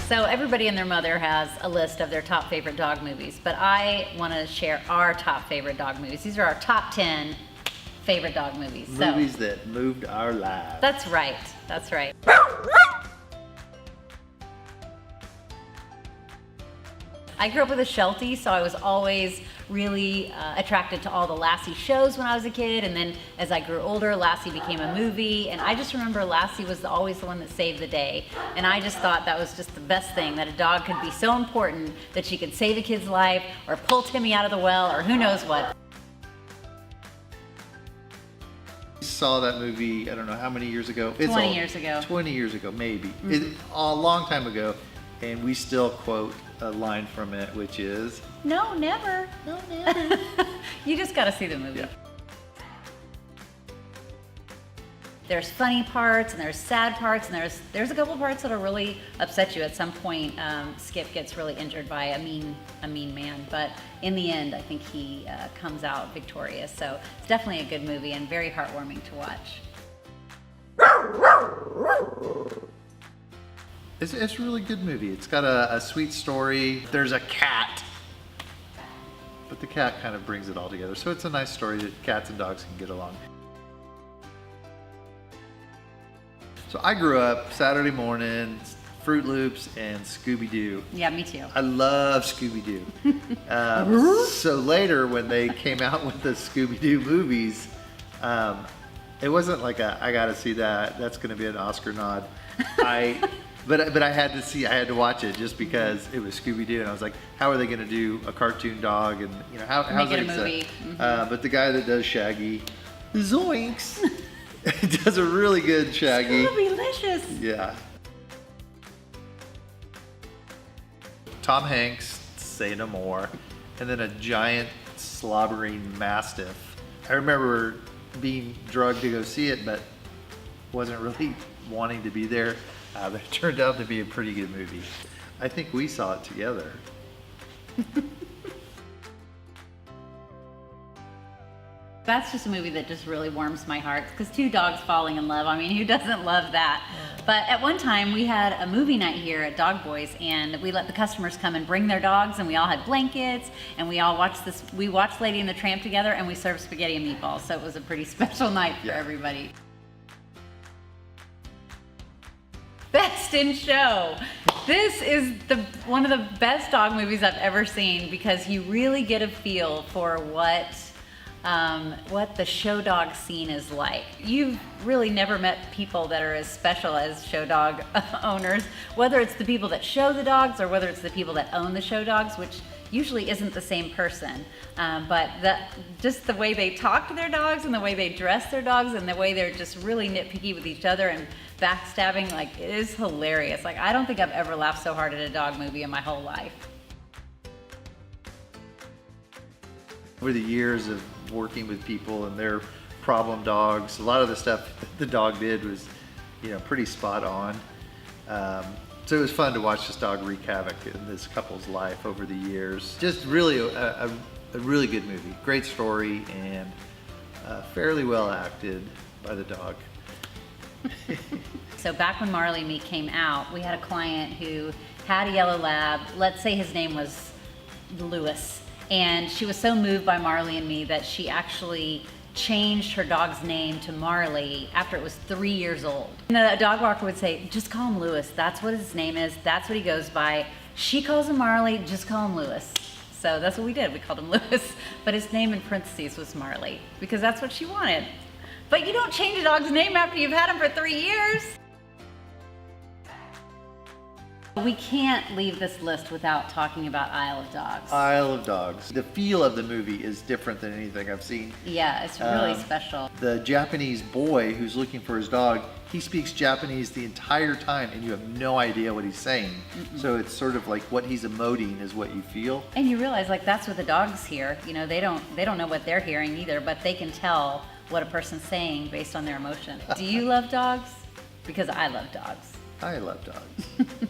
So everybody and their mother has a list of their top favorite dog movies, but I want to share our top favorite dog movies. These are our top 10 favorite dog movies. Movies that moved our lives. That's right. That's right. I grew up with a Sheltie, so I was always really attracted to all the Lassie shows when I was a kid, and then as I grew older, Lassie became a movie, and I just remember Lassie was always the one that saved the day, and I just thought that was just the best thing, that a dog could be so important that she could save a kid's life, or pull Timmy out of the well, or who knows what. Saw that movie, I don't know how many years ago. 20 years ago. 20 years ago, maybe. A long time ago, and we still quote a line from it, which is, No, never. "No, never." You just gotta see the movie. Yeah. There's funny parts and there's sad parts, and there's a couple parts that'll really upset you. At some point, Skip gets really injured by a mean man, but in the end, I think he comes out victorious. So it's definitely a good movie and very heartwarming to watch. It's a really good movie. It's got a sweet story. There's a cat, but the cat kind of brings it all together. So it's a nice story that cats and dogs can get along. So I grew up Saturday morning, Fruit Loops and Scooby-Doo. Yeah, me too. I love Scooby-Doo. So later when they came out with the Scooby-Doo movies, it wasn't like I gotta see that, that's gonna be an Oscar nod. But I had to watch it just because it was Scooby-Doo, and I was like, how are they gonna do a cartoon dog, and you know, how's Make it it a movie. But the guy that does Shaggy, zoinks, does a really good Shaggy. Scooby-licious. Yeah. Tom Hanks, say no more, and then a giant slobbering mastiff. I remember being drugged to go see it, but wasn't really wanting to be there. But it turned out to be a pretty good movie. I think we saw it together. That's just a movie that just really warms my heart, because two dogs falling in love, I mean, who doesn't love that? But at one time we had a movie night here at DogBoy's, and we let the customers come and bring their dogs, and we all had blankets, and we all watched we watched Lady and the Tramp together, and we served spaghetti and meatballs, so it was a pretty special night for everybody. Best in Show. This is one of the best dog movies I've ever seen, because you really get a feel for what the show dog scene is like. You've really never met people that are as special as show dog owners, whether it's the people that show the dogs or whether it's the people that own the show dogs, which usually isn't the same person. But just the way they talk to their dogs and the way they dress their dogs and the way they're just really nitpicky with each other and backstabbing, like, it is hilarious. Like, I don't think I've ever laughed so hard at a dog movie in my whole life. Over the years of working with people and their problem dogs, a lot of the stuff the dog did was, you know, pretty spot on. So it was fun to watch this dog wreak havoc in this couple's life over the years. Just really a really good movie. Great story, and fairly well acted by the dog. So back when Marley and Me came out, we had a client who had a yellow lab. Let's say his name was Lewis. And she was so moved by Marley and Me that she actually changed her dog's name to Marley after it was 3 years old. And the dog walker would say, just call him Lewis. That's what his name is. That's what he goes by. She calls him Marley. Just call him Lewis. So that's what we did. We called him Lewis. But his name in parentheses was Marley, because that's what she wanted. But you don't change a dog's name after you've had him for 3 years. We can't leave this list without talking about Isle of Dogs. Isle of Dogs. The feel of the movie is different than anything I've seen. Yeah, it's really special. The Japanese boy who's looking for his dog, he speaks Japanese the entire time, and you have no idea what he's saying. So it's sort of like what he's emoting is what you feel. And you realize, like, that's what the dogs hear. You know, they don't know what they're hearing either, but they can tell what a person's saying based on their emotion. Do you love dogs? Because I love dogs. I love dogs.